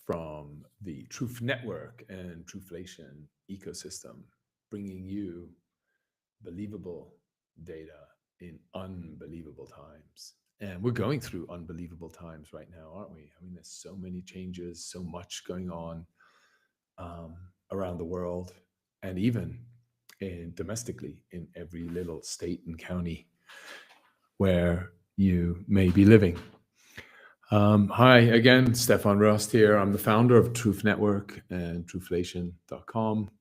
from the Truth Network and Truflation ecosystem, bringing you believable data in unbelievable times. And we're going through unbelievable times right now, aren't we? I mean, there's so many changes, so much going on um, around the world, and even domestically in every little state and county where you may be living. Hi again, Stefan Rost here. I'm the founder of Truth Network and Truflation.com.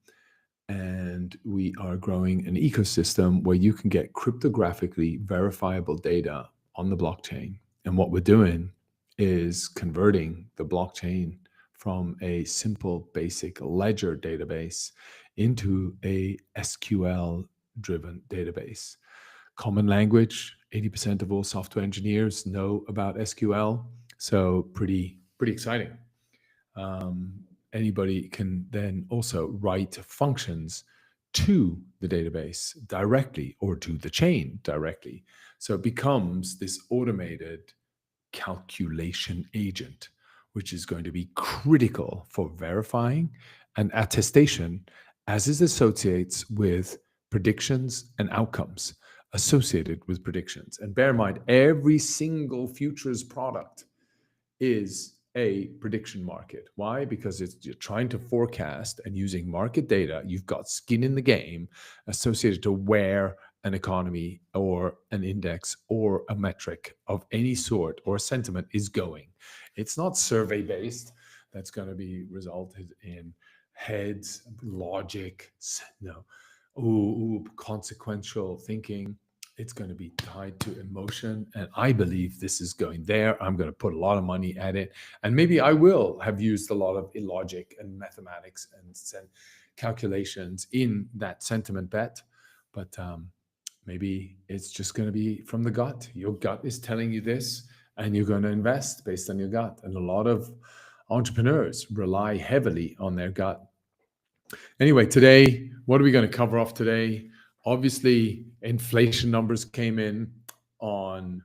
And we are growing an ecosystem where you can get cryptographically verifiable data on the blockchain. And what we're doing is converting the blockchain from a simple, basic ledger database into a SQL driven database. Common language, 80% of all software engineers know about SQL. So pretty exciting. Anybody can then also write functions to the database directly or to the chain directly. So it becomes this automated calculation agent, which is going to be critical for verifying and attestation as it associates with predictions and outcomes associated with predictions. And bear in mind, every single futures product is a prediction market. Why? Because you're trying to forecast and using market data, you've got skin in the game associated to where an economy or an index or a metric of any sort or sentiment is going. It's not survey based. That's going to be resulted in heads, logic, no, consequential thinking. It's going to be tied to emotion. And I believe this is going there. I'm going to put a lot of money at it. And maybe I will have used a lot of logic and mathematics and calculations in that sentiment bet. But maybe it's just going to be from the gut. Your gut is telling you this, and you're going to invest based on your gut. And a lot of entrepreneurs rely heavily on their gut. Anyway, today, what are we going to cover off today? Obviously, inflation numbers came in on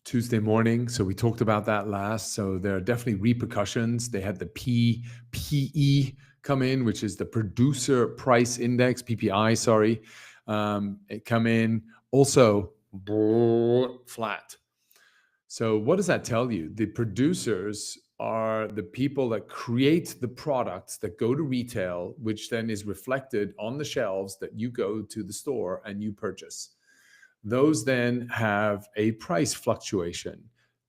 Tuesday morning. So we talked about that last. So there are definitely repercussions. They had the PPE come in, which is the producer price index, PPI, sorry. It come in also flat. So what does that tell you? The producers are the people that create the products that go to retail, which then is reflected on the shelves that you go to the store and you purchase. Those then have a price fluctuation.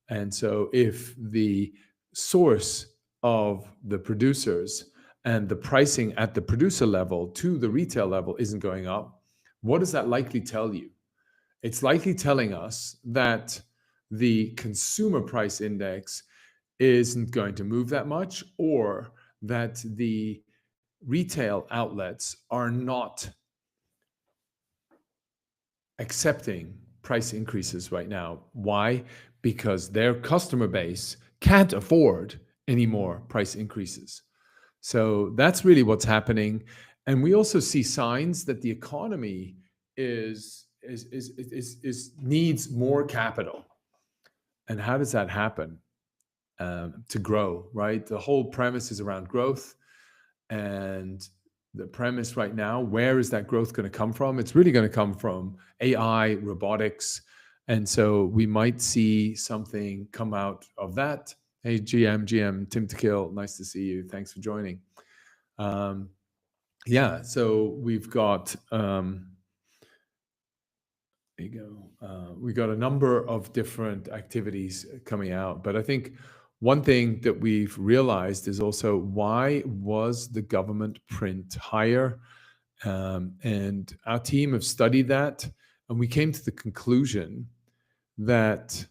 And so if the source of the producers and the pricing at the producer level to the retail level isn't going up, what does that likely tell you? It's likely telling us that the consumer price index isn't going to move that much, or that the retail outlets are not accepting price increases right now. Why? Because their customer base can't afford any more price increases. So that's really what's happening. And we also see signs that the economy needs more capital. And how does that happen? To grow, right? The whole premise is around growth. And the premise right now, where is that growth going to come from? It's really going to come from AI, robotics. And so we might see something come out of that. Hey, GM, Tim Tekill, nice to see you. Thanks for joining. Yeah, so we've got, there you go. We got a number of different activities coming out, but I think one thing that we've realized is also, why was the government print higher? And our team have studied that, and we came to the conclusion that,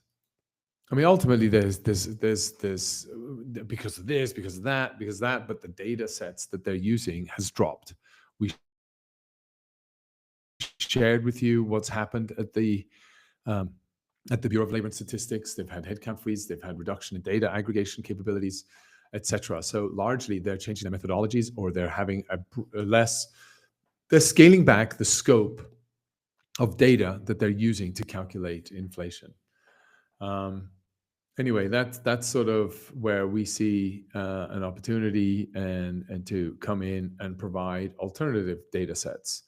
I mean, ultimately there's because of this, because of that, because of that, but the data sets that they're using has dropped. We shared with you what's happened at the Bureau of Labor and Statistics. They've had headcount freeze, they've had reduction in data aggregation capabilities, etc. So largely they're changing their methodologies, or they're having they're scaling back the scope of data that they're using to calculate inflation. anyway, that's sort of where we see an opportunity and to come in and provide alternative data sets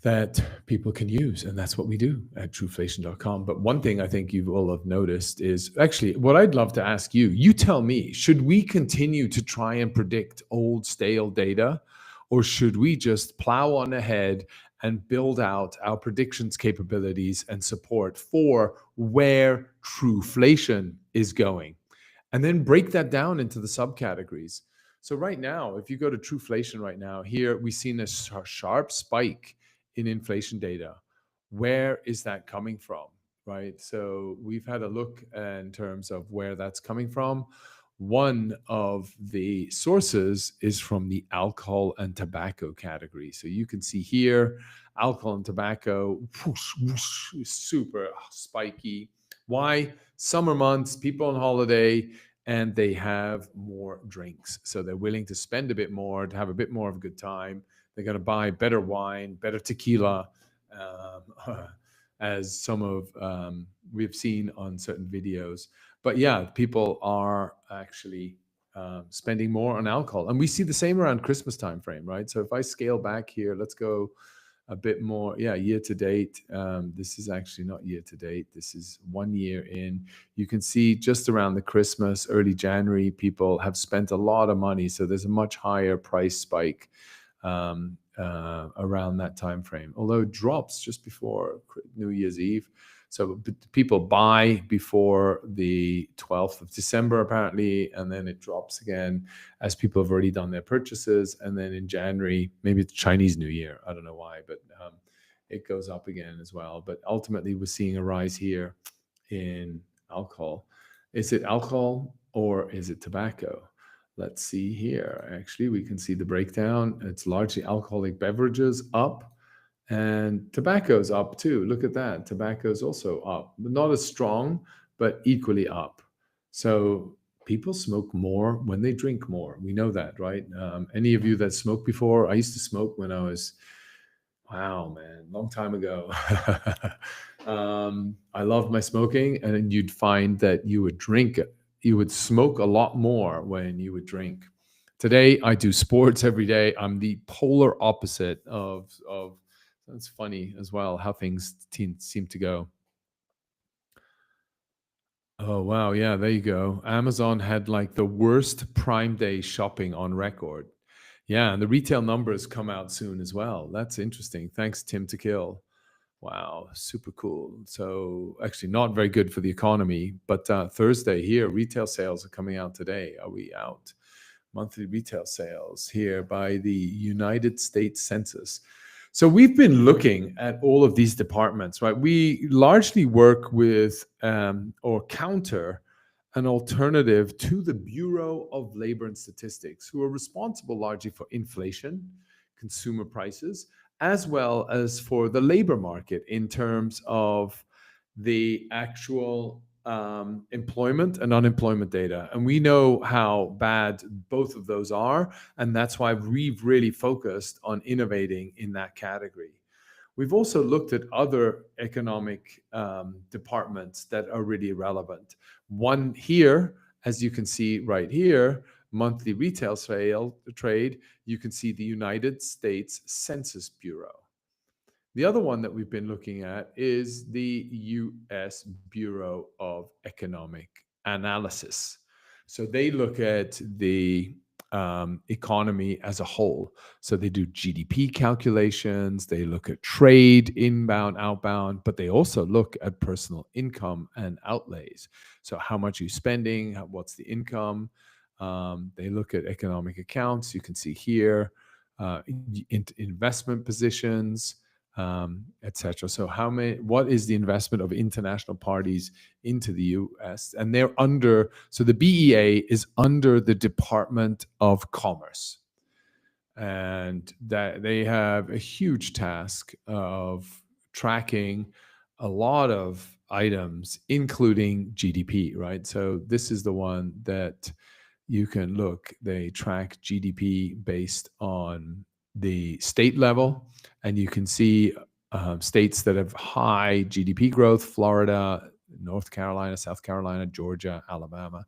that people can use. And that's what we do at truflation.com. But one thing I think you will have noticed is actually what I'd love to ask you, you tell me, should we continue to try and predict old, stale data, or should we just plow on ahead and build out our predictions capabilities and support for where Truflation is going? And then break that down into the subcategories. So right now, if you go to Truflation right now, here we've seen a sharp spike in inflation data. Where is that coming from? Right. So we've had a look in terms of where that's coming from. One of the sources is from the alcohol and tobacco category. So you can see here, alcohol and tobacco, whoosh, whoosh, super spiky. Why? Summer months, people on holiday, and they have more drinks. So they're willing to spend a bit more to have a bit more of a good time. They're going to buy better wine, better tequila, as some of we've seen on certain videos. But yeah, people are actually spending more on alcohol, and we see the same around Christmas time frame, right? So if I scale back here, let's go a bit more. Yeah, year to date. This is actually not year to date. This is 1 year in. You can see just around the Christmas, early January, people have spent a lot of money. So there's a much higher price spike around that time frame, although it drops just before New Year's Eve. So people buy before the 12th of December, apparently, and then it drops again as people have already done their purchases. And then in January, maybe it's Chinese New Year, I don't know why, but it goes up again as well. But ultimately, we're seeing a rise here in alcohol. Is it alcohol or is it tobacco? Let's see here. Actually, we can see the breakdown. It's largely alcoholic beverages up, and tobacco's up too. Look at that. Tobacco's also up, but not as strong, but equally up. So people smoke more when they drink more. We know that, right? Any of you that smoked before? I used to smoke when I was, wow, man, long time ago. I loved my smoking, and then you'd find that you would smoke a lot more when you would drink. Today, I do sports every day. I'm the polar opposite of. That's funny as well how things seem to go. Oh wow, yeah, there you go. Amazon had like the worst Prime Day shopping on record. Yeah, and the retail numbers come out soon as well. That's interesting. Thanks, Tim to Kill. Wow, super cool. So actually not very good for the economy, but Thursday here, retail sales are coming out today. Are we out? Monthly retail sales here by the United States Census. So we've been looking at all of these departments, right? We largely work with or counter an alternative to the Bureau of Labor and Statistics, who are responsible largely for inflation, consumer prices, as well as for the labor market in terms of the actual employment and unemployment data. And we know how bad both of those are. And that's why we've really focused on innovating in that category. We've also looked at other economic departments that are really relevant. One here, as you can see right here, monthly retail sale trade, you can see the United States Census Bureau. The other one that we've been looking at is the US Bureau of Economic Analysis. So they look at the economy as a whole. So they do GDP calculations, they look at trade, inbound, outbound, but they also look at personal income and outlays. So how much are you spending? What's the income? They look at economic accounts. You can see here investment positions, etc. So what is the investment of international parties into the US? And they're under, so the BEA is under the Department of Commerce. And that they have a huge task of tracking a lot of items, including GDP, right? So this is the one that you can look. They track GDP based on the state level, and you can see states that have high GDP growth. Florida North Carolina, South Carolina, Georgia, Alabama.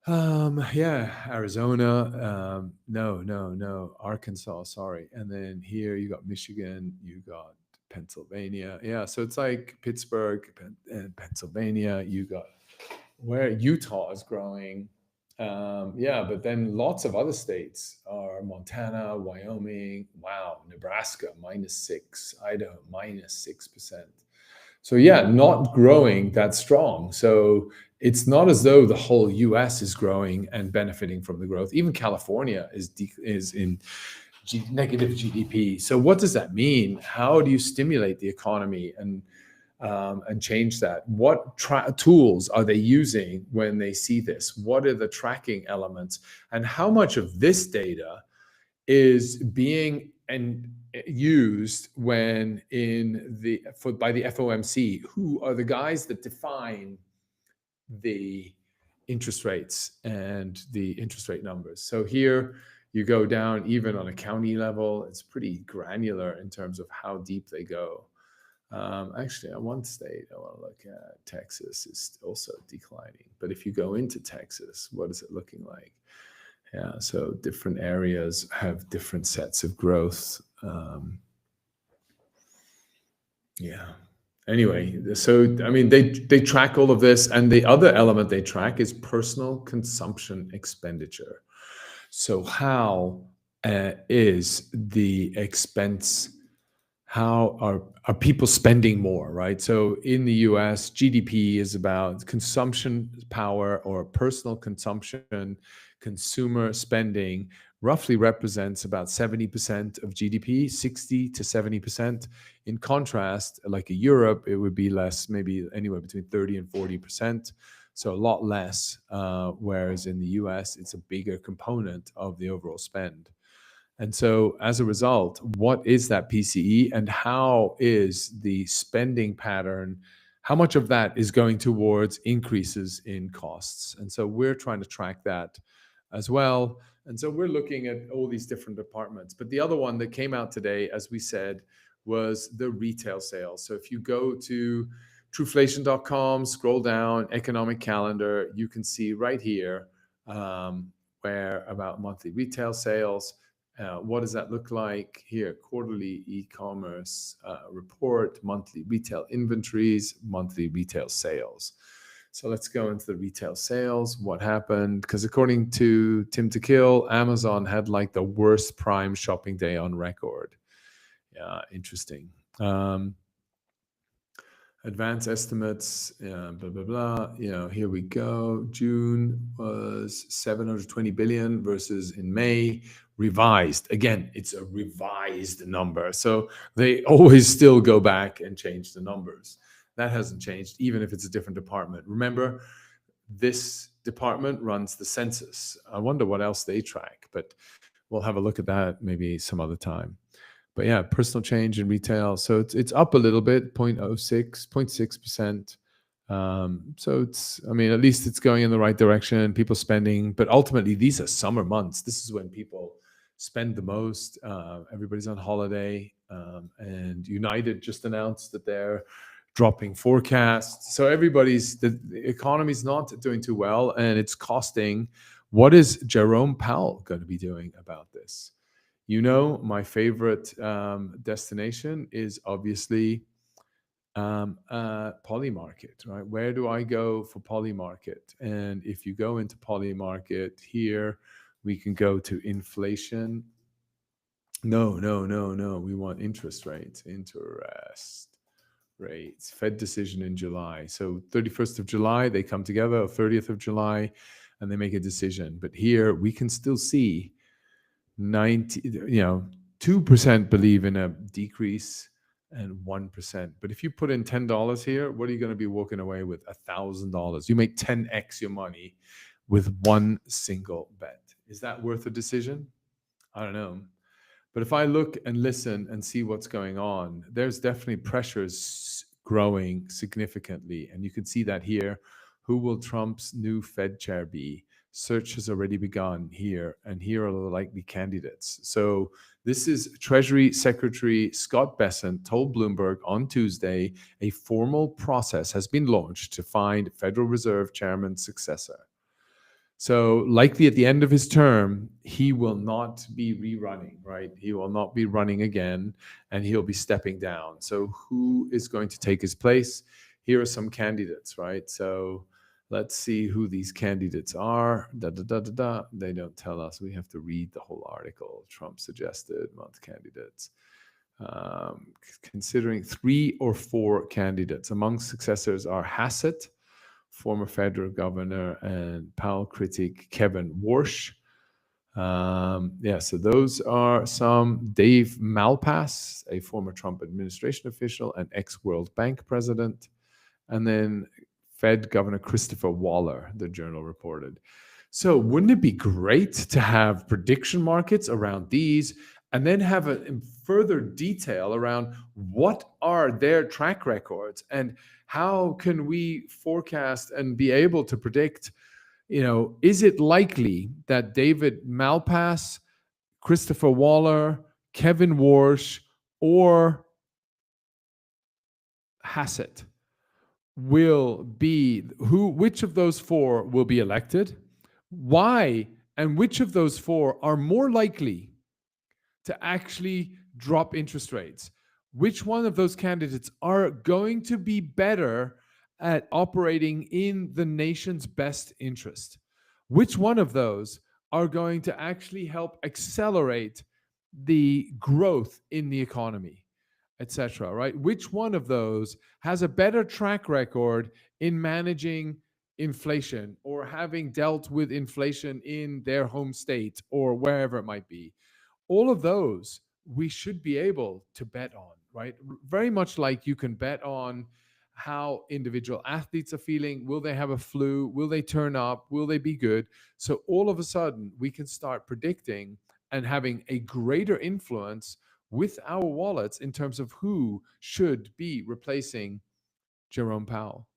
Yeah, Arizona. No, Arkansas. Sorry, and then here you got Michigan, you got Pennsylvania. Yeah, so it's like Pittsburgh and Pennsylvania. You got where Utah is growing. Yeah, but then lots of other states are Montana, Wyoming. Wow, Nebraska -6, Idaho -6%. So yeah, not growing that strong. So it's not as though the whole U.S. is growing and benefiting from the growth. Even California is in negative GDP. So what does that mean? How do you stimulate the economy and change that? What tools are they using when they see this? What are the tracking elements? And how much of this data is being used when by the FOMC, who are the guys that define the interest rates and the interest rate numbers. So here you go down even on a county level. It's pretty granular in terms of how deep they go. Actually, on one state I want to look at, Texas is also declining. But if you go into Texas, what is it looking like? Yeah, so different areas have different sets of growth. Yeah. Anyway, so I mean, they track all of this, and the other element they track is personal consumption expenditure. So how is the expense? How are people spending more, right? So in the US, GDP is about consumption power or personal consumption. Consumer spending roughly represents about 70% of GDP, 60 to 70%. In contrast, like in Europe, it would be less, maybe anywhere between 30 and 40%. So a lot less, whereas in the US, it's a bigger component of the overall spend. And so, as a result, what is that PCE and how is the spending pattern? How much of that is going towards increases in costs? And so, we're trying to track that as well. And so, we're looking at all these different departments. But the other one that came out today, as we said, was the retail sales. So, if you go to Truflation.com, scroll down, economic calendar, you can see right here where about monthly retail sales. What does that look like here? Quarterly e-commerce report, monthly retail inventories, monthly retail sales. So let's go into the retail sales. What happened? Because according to Tim to Kill, Amazon had like the worst Prime shopping day on record. Yeah, interesting. Advanced estimates, blah, blah, blah. Here we go. June was 720 billion versus in May, revised. Again, it's a revised number. So they always still go back and change the numbers. That hasn't changed, even if it's a different department. Remember, this department runs the census. I wonder what else they track, but we'll have a look at that maybe some other time. But yeah, personal change in retail. So it's up a little bit, 0.6%. So I mean, at least it's going in the right direction, people spending, but ultimately these are summer months. This is when people spend the most. Everybody's on holiday. And United just announced that they're dropping forecasts. So the economy's not doing too well and it's costing. What is Jerome Powell going to be doing about this? My favorite destination is obviously Polymarket, right? Where do I go for Polymarket? And if you go into Polymarket here, we can go to inflation. No. We want interest rates. Fed decision in July. So 31st of July, they come together, or 30th of July, and they make a decision. But here we can still see 2% believe in a decrease and 1%. But if you put in $10 here, what are you going to be walking away with? $1,000. You make 10x your money with one single bet. Is that worth a decision? I don't know. But if I look and listen and see what's going on, there's definitely pressures growing significantly. And you can see that here. Who will Trump's new Fed chair be? Search has already begun here, and here are the likely candidates. So this is Treasury Secretary Scott Bessent told Bloomberg on Tuesday a formal process has been launched to find Federal Reserve Chairman's successor. So, likely at the end of his term, he will not be rerunning, right? He will not be running again, and he'll be stepping down. So, who is going to take his place? Here are some candidates, right? So, let's see who these candidates are. Da, da, da, da, da. They don't tell us. We have to read the whole article. Trump suggested month candidates. Considering 3 or 4 candidates. Among successors are Hassett, former federal governor, and Powell critic Kevin Warsh. So those are some. Dave Malpass, a former Trump administration official and ex-World Bank president. And then Fed Governor Christopher Waller, the Journal reported. So wouldn't it be great to have prediction markets around these and then have a further detail around what are their track records and how can we forecast and be able to predict, is it likely that David Malpass, Christopher Waller, Kevin Warsh, or Hassett which of those 4 will be elected? Why and which of those 4 are more likely to actually drop interest rates? Which one of those candidates are going to be better at operating in the nation's best interest? Which one of those are going to actually help accelerate the growth in the economy, etc., right? Which one of those has a better track record in managing inflation or having dealt with inflation in their home state or wherever it might be? All of those we should be able to bet on, right? Very much like you can bet on how individual athletes are feeling. Will they have a flu? Will they turn up? Will they be good? So all of a sudden, we can start predicting and having a greater influence with our wallets in terms of who should be replacing Jerome Powell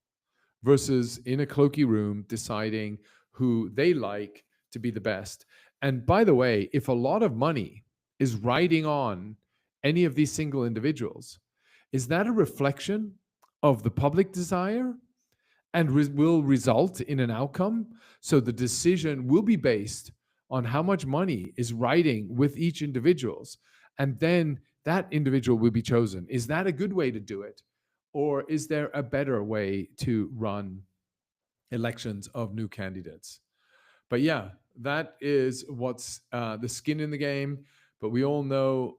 versus in a cloaky room deciding who they like to be the best. And by the way, if a lot of money is riding on any of these single individuals, is that a reflection of the public desire and will result in an outcome? So the decision will be based on how much money is riding with each individual's, and then that individual will be chosen. Is that a good way to do it? Or is there a better way to run elections of new candidates? But yeah, that is what's the skin in the game. But we all know,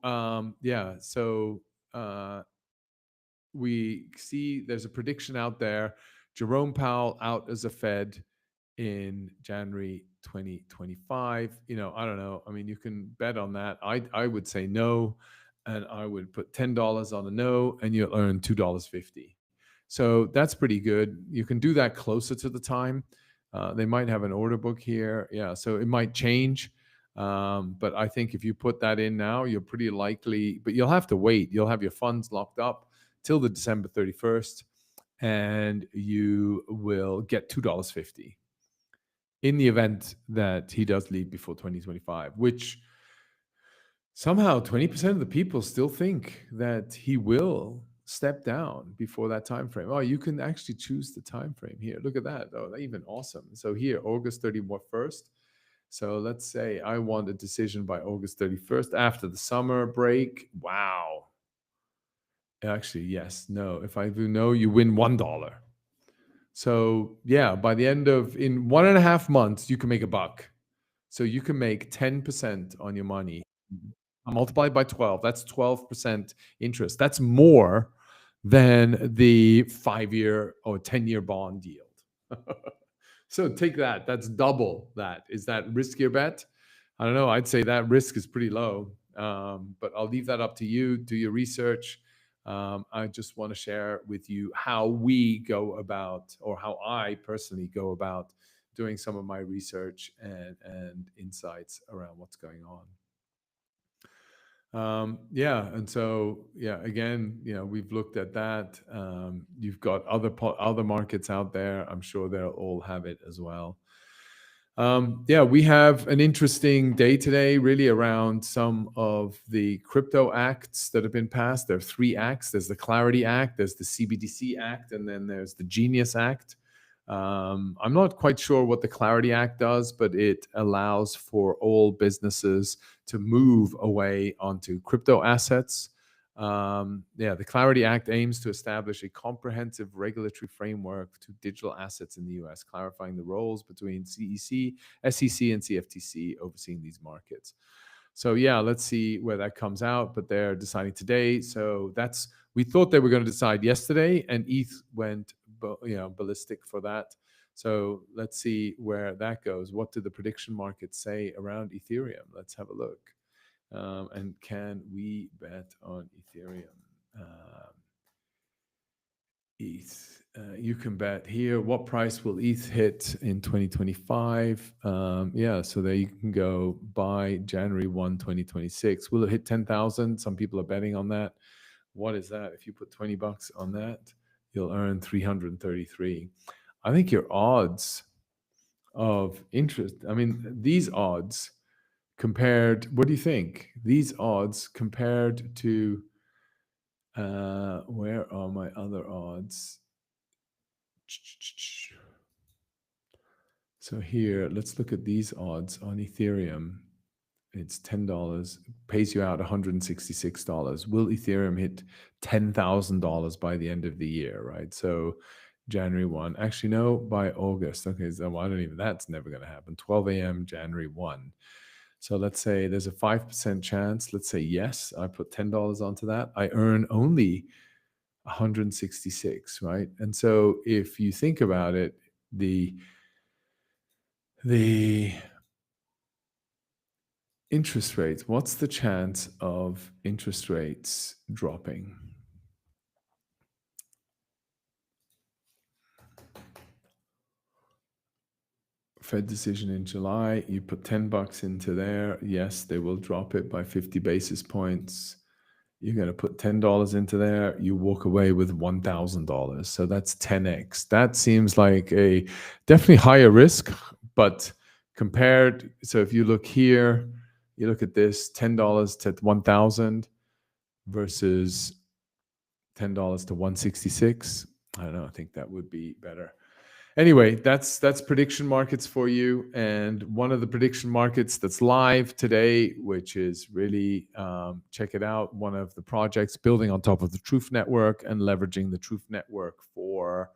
we see there's a prediction out there. Jerome Powell out as a Fed in January 2025. I don't know. I mean, you can bet on that. I would say no, and I would put $10 on a no, and you'll earn $2.50. So that's pretty good. You can do that closer to the time. They might have an order book here. Yeah, so it might change. But I think if you put that in now, you're pretty likely, but you'll have to wait. You'll have your funds locked up till the December 31st, and you will get $2.50 in the event that he does leave before 2025, which somehow 20% of the people still think that he will step down before that time frame. Oh, you can actually choose the time frame here. Look at that. Oh, even awesome. So here, August 31st. So let's say I want a decision by August 31st after the summer break. Wow. Actually, yes. No. If I do no, you win $1. So yeah, by the end of in 1.5 months, you can make $1. So you can make 10% on your money. Multiplied by 12, that's 12% interest. That's more than the 5-year or 10-year bond yield. So take that. That's double that. Is that riskier bet? I don't know. I'd say that risk is pretty low. But I'll leave that up to you. Do your research. I just want to share with you how we go about, or how I personally go about doing some of my research and insights around what's going on. And so again, we've looked at that. You've got other markets out there. I'm sure they'll all have it as well. Yeah, we have an interesting day today, really around some of the crypto acts that have been passed. There are three acts. There's the Clarity Act, there's the CBDC Act, and then there's the Genius Act. I'm not quite sure what the Clarity Act does, but it allows for all businesses to move away onto crypto assets. Yeah, the Clarity Act aims to establish a comprehensive regulatory framework to digital assets in the US, clarifying the roles between CEC, SEC, and CFTC overseeing these markets. So yeah, let's see where that comes out. But they're deciding today. So that's we thought they were going to decide yesterday, and ETH went ballistic for that. So let's see where that goes. What do the prediction markets say around Ethereum? Let's have a look. And can we bet on Ethereum? ETH. You can bet here. What price will ETH hit in 2025? Yeah, so there you can go buy January 1, 2026. Will it hit 10,000? Some people are betting on that. What is that? If you put 20 bucks on that, you'll earn 333. I think your odds of interest, I mean, these odds compared, what do you think? These odds compared to, where are my other odds? So here, let's look at these odds on Ethereum. It's $10, pays you out $166. Will Ethereum hit $10,000 by the end of the year, right? So January 1. Actually, no, by August. Okay, so I don't even, that's never going to happen. 12 a.m. January 1. So let's say there's a 5% chance. Let's say yes, I put $10 onto that. I earn only 166, right? And so if you think about it, the interest rates, what's the chance of interest rates dropping? Fed decision in July, you put 10 bucks into there. Yes, they will drop it by 50 basis points. You're going to put $10 into there. You walk away with $1,000. So that's 10x. That seems like a definitely higher risk, but compared, so if you look here, you look at this $10 to 1,000 versus $10 to 166. I don't know. I think that would be better. Anyway, that's prediction markets for you. And one of the prediction markets that's live today, which is really check it out. One of the projects building on top of the Truth Network and leveraging the Truth Network for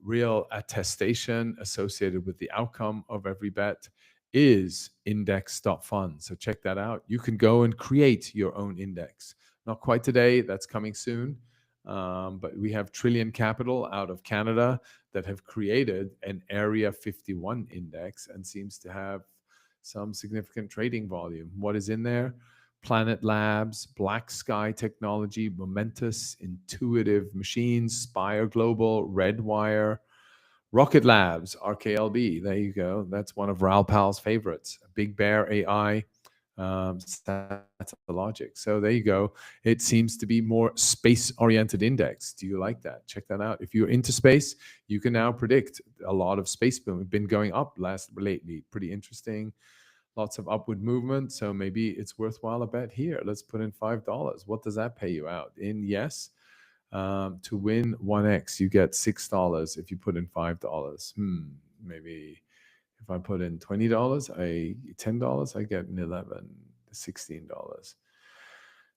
real attestation associated with the outcome of every bet is index.fund. So check that out. You can go and create your own index. Not quite today, that's coming soon. But we have Trillion Capital out of Canada that have created an Area 51 index and seems to have some significant trading volume. What is in there? Planet Labs, Black Sky Technology, Momentous, Intuitive Machines, Spire Global, Redwire, Rocket Labs, RKLB. There you go. That's one of Raoul Pal's favorites. Big Bear AI, Logic. So there you go. It seems to be more space-oriented index. Do you like that? Check that out. If you're into space, you can now predict a lot of space boom. We've been going up lately. Pretty interesting. Lots of upward movement. So maybe it's worthwhile a bet here. Let's put in $5. What does that pay you out? In yes. To win 1x, you get $6 if you put in $5. Maybe if I put in $20, $10, I get an 11, $16.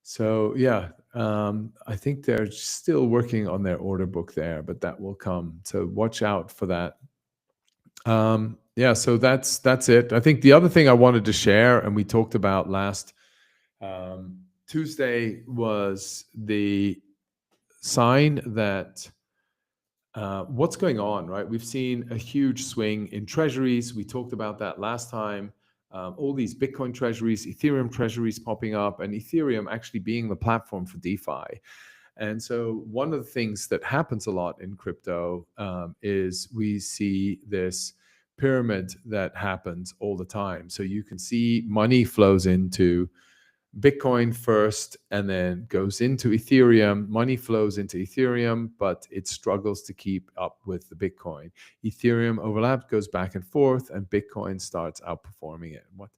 So yeah, I think they're still working on their order book there, but that will come. So watch out for that. Yeah, so that's it. I think the other thing I wanted to share, and we talked about last Tuesday, was the sign that what's going on, right? We've seen a huge swing in treasuries. We talked about that last time. All these Bitcoin treasuries, Ethereum treasuries popping up, and Ethereum actually being the platform for DeFi. And so one of the things that happens a lot in crypto is we see this pyramid that happens all the time. So you can see money flows into Bitcoin first and then goes into Ethereum. Money flows into Ethereum, but it struggles to keep up with the Bitcoin. Ethereum overlaps, goes back and forth, and Bitcoin starts outperforming it. What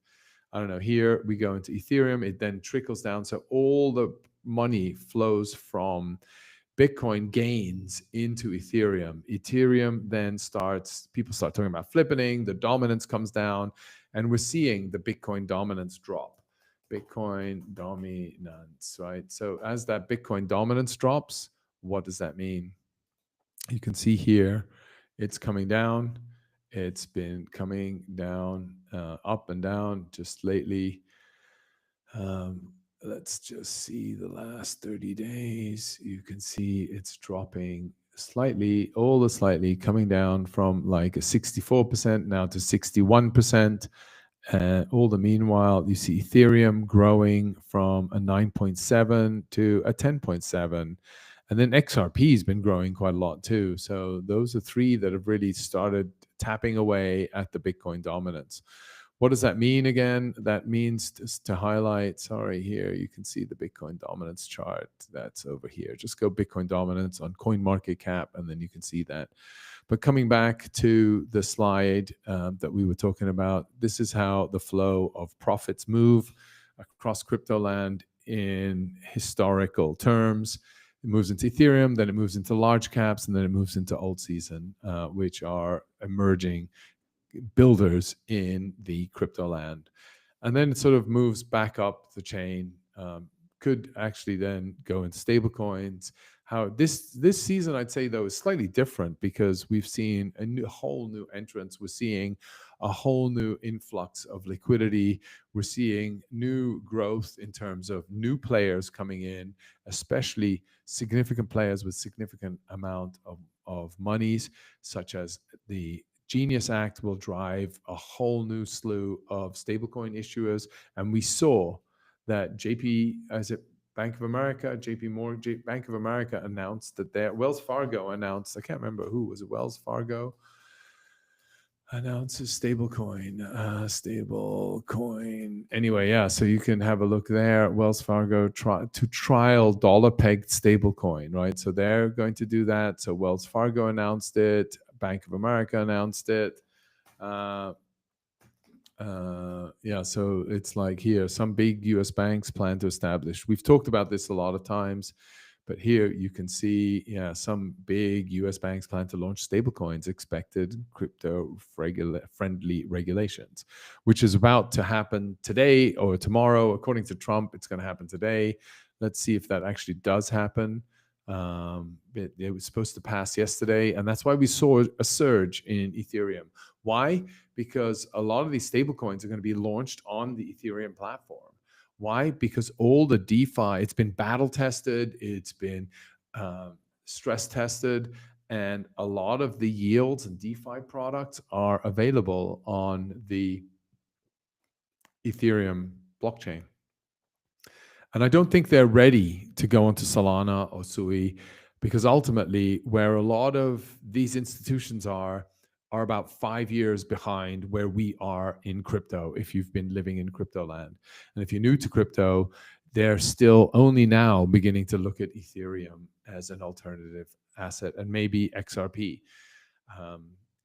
I don't know, here we go into Ethereum, it then trickles down. So all the money flows from Bitcoin gains into Ethereum. Ethereum then people start talking about flippening, the dominance comes down, and we're seeing the Bitcoin dominance drop. Bitcoin dominance, right? So as that Bitcoin dominance drops, what does that mean? You can see here, it's coming down. It's been coming down, up and down just lately. Let's just see the last 30 days. You can see it's dropping slightly, slightly, coming down from like a 64% now to 61%. All the meanwhile, you see Ethereum growing from a 9.7 to a 10.7. And then XRP has been growing quite a lot too. So those are three that have really started tapping away at the Bitcoin dominance. What does that mean again? That means to highlight, sorry, here you can see the Bitcoin dominance chart. That's over here. Just go Bitcoin dominance on CoinMarketCap, and then you can see that. But coming back to the slide that we were talking about, this is how the flow of profits move across crypto land in historical terms. It moves into Ethereum, then it moves into large caps, and then it moves into alt season, which are emerging builders in the crypto land. And then it sort of moves back up the chain, could actually then go into stable coins. How this season, I'd say, though, is slightly different because we've seen a whole new entrance. We're seeing a whole new influx of liquidity. We're seeing new growth in terms of new players coming in, especially significant players with significant amount of monies, such as the Genius Act will drive a whole new slew of stablecoin issuers. And we saw that Bank of America, Bank of America announced that Wells Fargo announced, I can't remember who, was it Wells Fargo? Announces stablecoin. Anyway, yeah, so you can have a look there. Wells Fargo trial dollar-pegged stablecoin, right? So they're going to do that. So Wells Fargo announced it. Bank of America announced it. Yeah, so it's like here, some big US banks plan to establish. We've talked about this a lot of times, but here you can see, yeah, some big US banks plan to launch stablecoins, expected crypto-friendly regulations, which is about to happen today or tomorrow. According to Trump, it's going to happen today. Let's see if that actually does happen. It was supposed to pass yesterday, and that's why we saw a surge in Ethereum. Why? Because a lot of these stablecoins are going to be launched on the Ethereum platform. Why? Because all the DeFi, it's been battle tested, it's been stress tested, and a lot of the yields and DeFi products are available on the Ethereum blockchain. And I don't think they're ready to go onto Solana or Sui, because ultimately where a lot of these institutions are about 5 years behind where we are in crypto, if you've been living in crypto land. And if you're new to crypto, they're still only now beginning to look at Ethereum as an alternative asset and maybe XRP.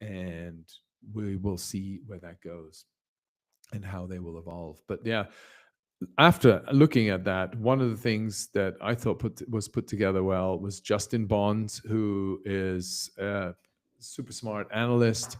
And we will see where that goes and how they will evolve. But yeah, after looking at that, one of the things that I thought was put together well was Justin Bonds, who is a super smart analyst.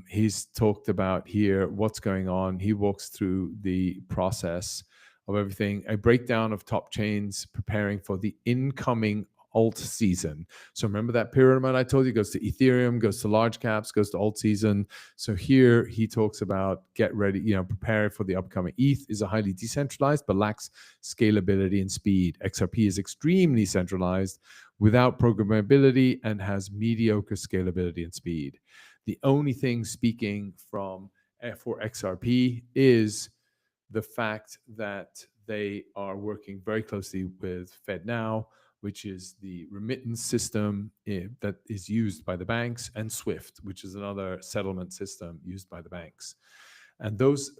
He's talked about here what's going on. He walks through the process of everything, a breakdown of top chains preparing for the incoming alt season. So remember that pyramid I told you goes to Ethereum, goes to large caps, goes to alt season. So here he talks about get ready, prepare for the upcoming. ETH is a highly decentralized but lacks scalability and speed. XRP is extremely centralized without programmability and has mediocre scalability and speed. The only thing speaking for XRP is the fact that they are working very closely with FedNow, which is the remittance system that is used by the banks, and SWIFT, which is another settlement system used by the banks. And those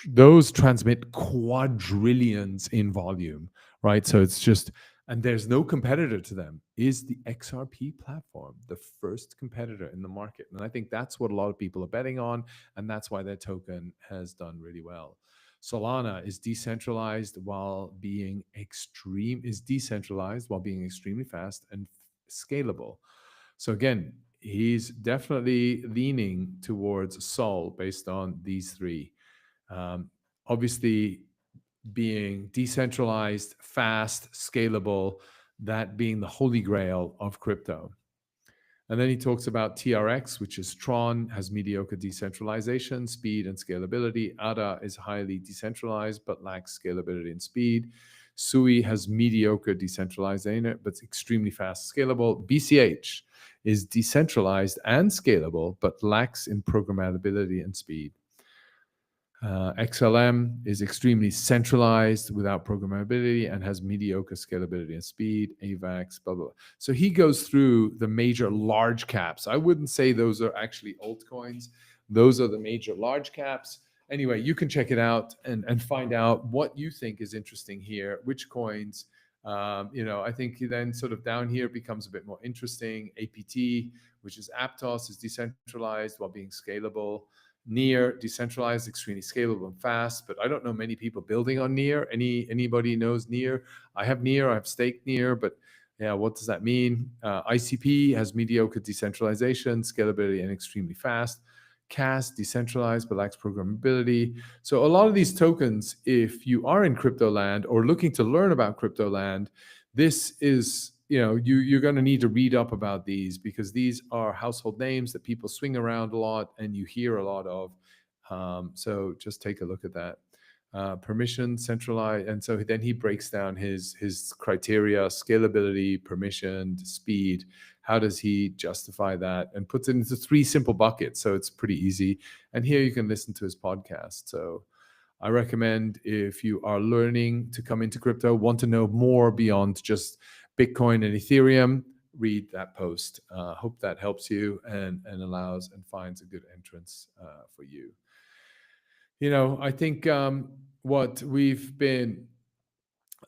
those transmit quadrillions in volume, right? So it's just, and there's no competitor to them. Is the XRP platform the first competitor in the market? And I think that's what a lot of people are betting on, and that's why their token has done really well. Solana is decentralized while being extremely fast and scalable. So again, he's definitely leaning towards Sol based on these three. Um, Obviously, being decentralized, fast, scalable, that being the holy grail of crypto. And then he talks about TRX, which is Tron, has mediocre decentralization, speed, and scalability. ADA is highly decentralized but lacks scalability and speed. SUI has mediocre decentralization but extremely fast, scalable. BCH is decentralized and scalable but lacks in programmability and speed. XLM is extremely centralized without programmability and has mediocre scalability and speed. AVAX, blah, blah, blah. So he goes through the major large caps. I wouldn't say those are actually altcoins. Those are the major large caps. Anyway, you can check it out and find out what you think is interesting here, which coins. I think then sort of down here becomes a bit more interesting. APT, which is Aptos, is decentralized while being scalable. Near, decentralized, extremely scalable and fast, but I don't know many people building on Near. Anybody knows Near? I have Near, I have staked Near, but yeah, what does that mean? ICP has mediocre decentralization, scalability, and extremely fast. CAS, decentralized but lacks programmability. So a lot of these tokens, if you are in crypto land or looking to learn about crypto land, this is, you're going to need to read up about these because these are household names that people swing around a lot and you hear a lot of. So just take a look at that. Permission, centralized, and so then he breaks down his criteria: scalability, permissioned, speed. How does he justify that, and puts it into three simple buckets? So it's pretty easy. And here you can listen to his podcast. So I recommend, if you are learning to come into crypto, want to know more beyond just Bitcoin and Ethereum, read that post. Hope that helps you and allows and finds a good entrance for you. I think what we've been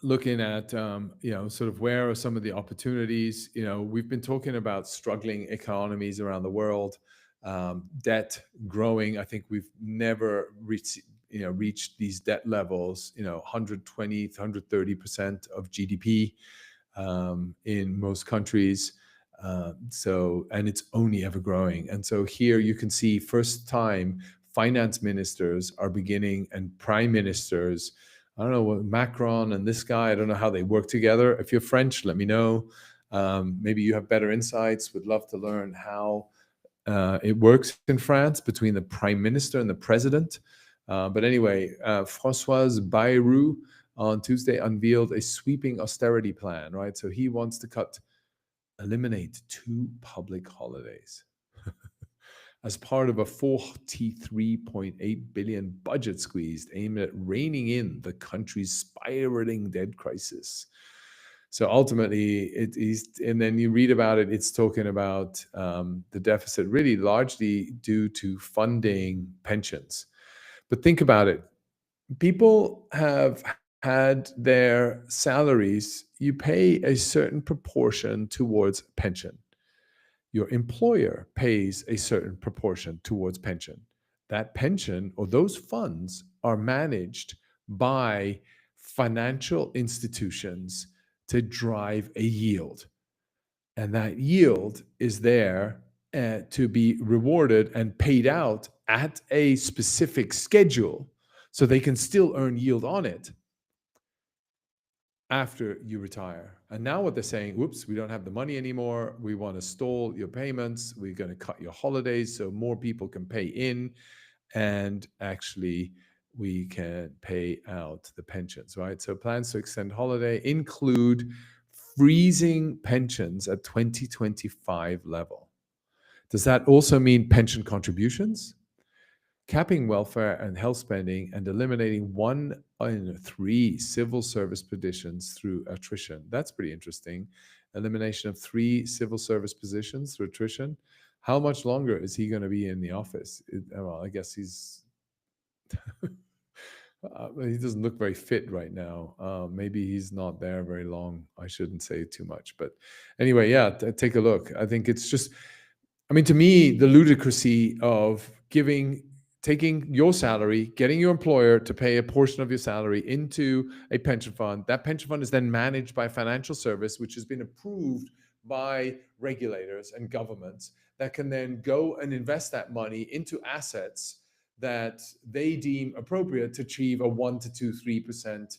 looking at, sort of where are some of the opportunities. We've been talking about struggling economies around the world, debt growing. I think we've never reached these debt levels. 120, 130% of GDP in most countries. And it's only ever growing. And so here you can see first time finance ministers are beginning, and prime ministers. I don't know what Macron and this guy, I don't know how they work together. If you're French, let me know. Maybe you have better insights. Would love to learn how it works in France between the prime minister and the president. But anyway, François Bayrou on Tuesday unveiled a sweeping austerity plan, right? So he wants to eliminate 2 public holidays as part of a 43.8 billion budget squeeze aimed at reining in the country's spiraling debt crisis. So ultimately, it is, and then you read about it, it's talking about the deficit really largely due to funding pensions. But think about it. People have had their salaries, you pay a certain proportion towards pension. Your employer pays a certain proportion towards pension. That pension or those funds are managed by financial institutions to drive a yield. And that yield is there to be rewarded and paid out at a specific schedule so they can still earn yield on it after you retire. And now what they're saying, whoops, we don't have the money anymore. We want to stall your payments. We're going to cut your holidays so more people can pay in, and actually we can pay out the pensions, right? So plans to extend holiday include freezing pensions at 2025 level. Does that also mean pension contributions? Capping welfare and health spending and eliminating 1 in 3 civil service positions through attrition. That's pretty interesting. Elimination of 3 civil service positions through attrition. How much longer is he going to be in the office? Well, I guess he's He doesn't look very fit right now. Maybe he's not there very long. I shouldn't say too much, but anyway, yeah, take a look. I think it's just, I mean, to me, the ludicrousy of taking your salary, getting your employer to pay a portion of your salary into a pension fund. That pension fund is then managed by a financial service, which has been approved by regulators and governments that can then go and invest that money into assets that they deem appropriate to achieve a 1 to 2, 3%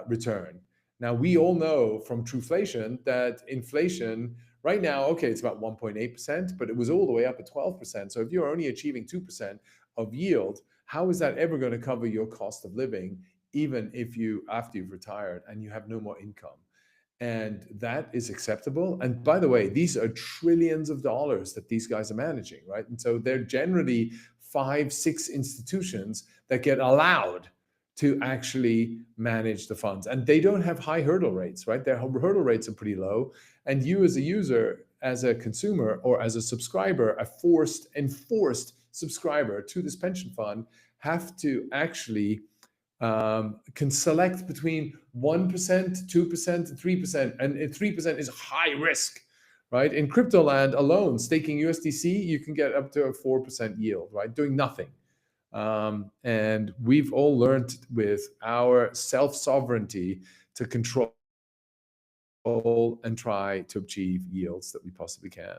return. Now, we all know from Truflation that inflation right now, okay, it's about 1.8%, but it was all the way up at 12%. So if you're only achieving 2% of yield, how is that ever going to cover your cost of living, even if after you've retired and you have no more income? And that is acceptable. And by the way, these are trillions of dollars that these guys are managing, right? And so they're generally 5, 6 institutions that get allowed to actually manage the funds. And they don't have high hurdle rates, right? Their hurdle rates are pretty low. And you as a user, as a consumer, or as a subscriber, a enforced subscriber to this pension fund, have to actually can select between 1%, 2%, and 3%. And 3% is high risk, right? In crypto land alone, staking USDC, you can get up to a 4% yield, right? Doing nothing. And we've all learned with our self-sovereignty to control and try to achieve yields that we possibly can.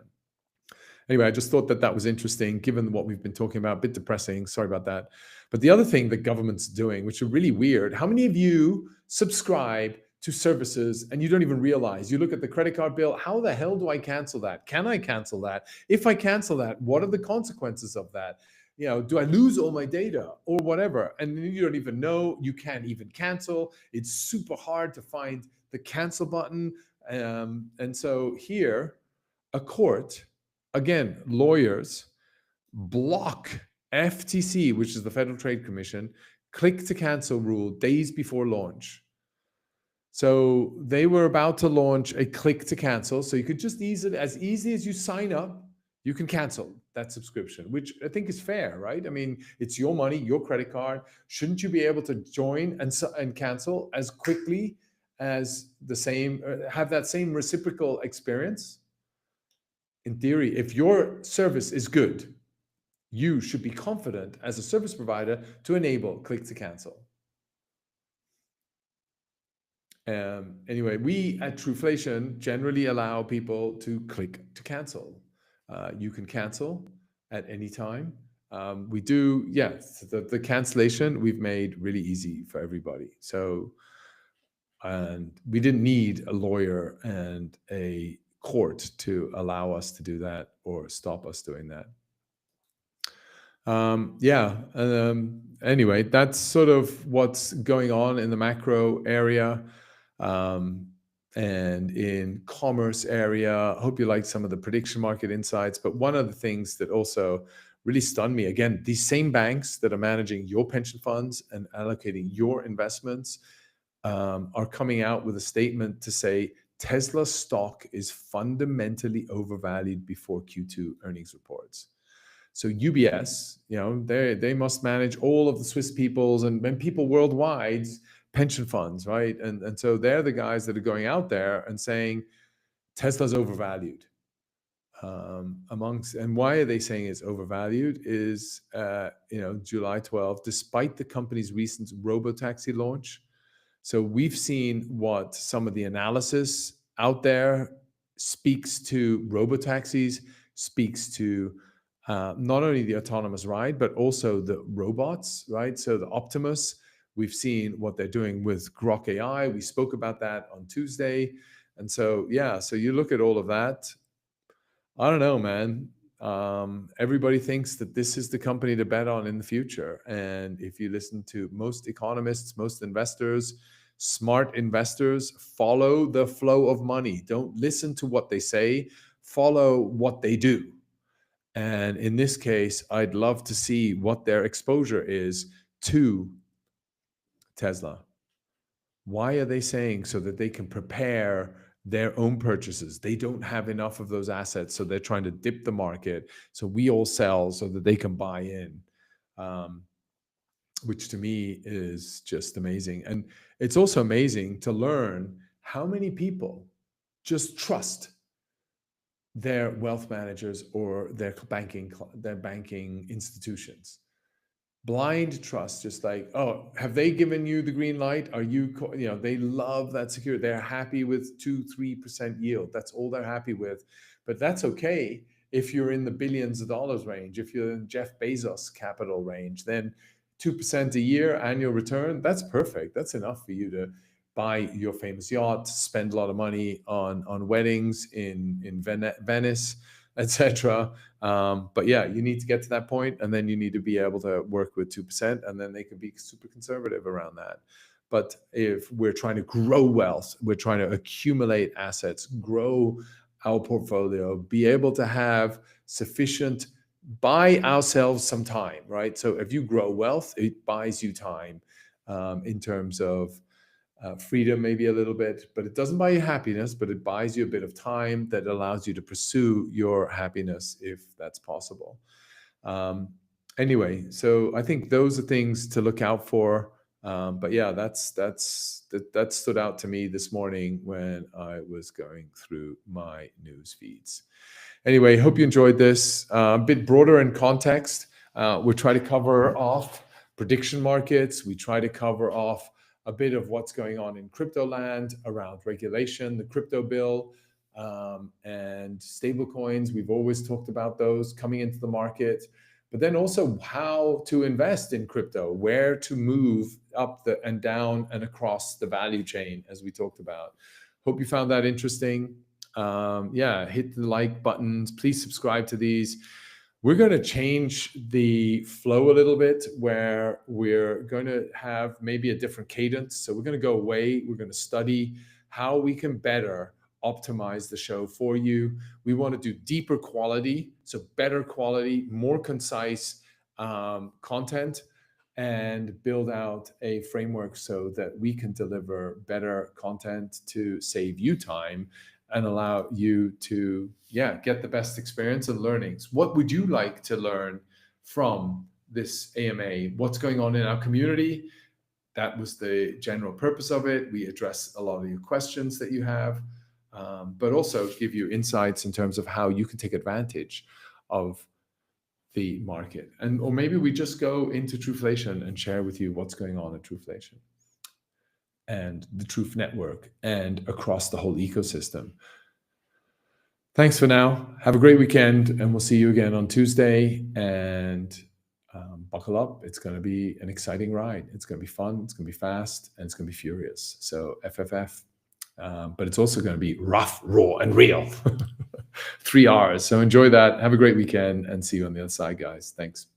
Anyway, I just thought that was interesting, given what we've been talking about. A bit depressing, sorry about that. But the other thing that government's doing, which are really weird, how many of you subscribe to services and you don't even realize? You look at the credit card bill, how the hell do I cancel that? Can I cancel that? If I cancel that, what are the consequences of that? Do I lose all my data or whatever? And you don't even know. You can't even cancel. It's super hard to find the cancel button. And so here, a court, again, lawyers block FTC, which is the Federal Trade Commission, click to cancel rule days before launch. So they were about to launch a click to cancel. So you could just as easy as you sign up, you can cancel that subscription, which I think is fair, right? I mean, it's your money, your credit card. Shouldn't you be able to join and cancel as quickly as have that same reciprocal experience? In theory, if your service is good, you should be confident as a service provider to enable click to cancel. Anyway, we at Truflation generally allow people to click to cancel. You can cancel at any time. We do, yes, the cancellation we've made really easy for everybody. So, and we didn't need a lawyer and a court to allow us to do that or stop us doing that. Anyway, that's sort of what's going on in the macro area and in commerce area. I hope you liked some of the prediction market insights. But one of the things that also really stunned me, again, these same banks that are managing your pension funds and allocating your investments are coming out with a statement to say Tesla stock is fundamentally overvalued before Q2 earnings reports. So UBS, they must manage all of the Swiss people's and people worldwide's pension funds, right? And so they're the guys that are going out there and saying Tesla's overvalued. And why are they saying it's overvalued? Is July 12th, despite the company's recent robotaxi launch. So we've seen what some of the analysis out there speaks to robotaxis, speaks to not only the autonomous ride, but also the robots, right? So the Optimus, we've seen what they're doing with Grok AI. We spoke about that on Tuesday. And so, so you look at all of that. I don't know, man. Everybody thinks that this is the company to bet on in the future. And if you listen to most economists, most investors, smart investors, follow the flow of money. Don't listen to what they say, follow what they do. And in this case, I'd love to see what their exposure is to Tesla. Why are they saying so that they can prepare their own purchases? They don't have enough of those assets, so they're trying to dip the market. So we all sell so that they can buy in. which to me is just amazing. And it's also amazing to learn how many people just trust their wealth managers or their banking institutions. Blind trust, just like, oh, have they given you the green light? Are you, they love that security. They're happy with 2-3% yield. That's all they're happy with. But that's okay if you're in the billions of dollars range. If you're in Jeff Bezos capital range, then 2% a year annual return, that's perfect. That's enough for you to buy your famous yacht, spend a lot of money on weddings in Venice, etc. But yeah, you need to get to that point, and then you need to be able to work with 2%, and then they can be super conservative around that. But if we're trying to grow wealth, we're trying to accumulate assets, grow our portfolio, be able to have sufficient, buy ourselves some time, right? So if you grow wealth, it buys you time in terms of freedom, maybe a little bit, but it doesn't buy you happiness, but it buys you a bit of time that allows you to pursue your happiness if that's possible. Anyway, so I think those are things to look out for. But yeah, that stood out to me this morning when I was going through my news feeds. Anyway, hope you enjoyed this. A bit broader in context. We'll try to cover off prediction markets. We try to cover off a bit of what's going on in crypto land around regulation, the crypto bill, and stablecoins. We've always talked about those coming into the market, but then also how to invest in crypto, where to move up and down and across the value chain, as we talked about. Hope you found that interesting. Yeah, hit the like buttons. Please subscribe to these. We're going to change the flow a little bit, where we're going to have maybe a different cadence. So we're going to go away. We're going to study how we can better optimize the show for you. We want to do deeper quality, so better quality, more concise content, and build out a framework so that we can deliver better content to save you time and allow you to, get the best experience and learnings. What would you like to learn from this AMA? What's going on in our community? That was the general purpose of it. We address a lot of your questions that you have, but also give you insights in terms of how you can take advantage of the market. Or maybe we just go into Truflation and share with you what's going on at Truflation and the Truth Network and across the whole ecosystem. Thanks for now. Have a great weekend, and we'll see you again on Tuesday. And buckle up. It's going to be an exciting ride. It's going to be fun. It's going to be fast, and it's going to be furious. So FFF. But it's also going to be rough, raw, and real. 3 R's. So enjoy that. Have a great weekend, and see you on the other side, guys. Thanks.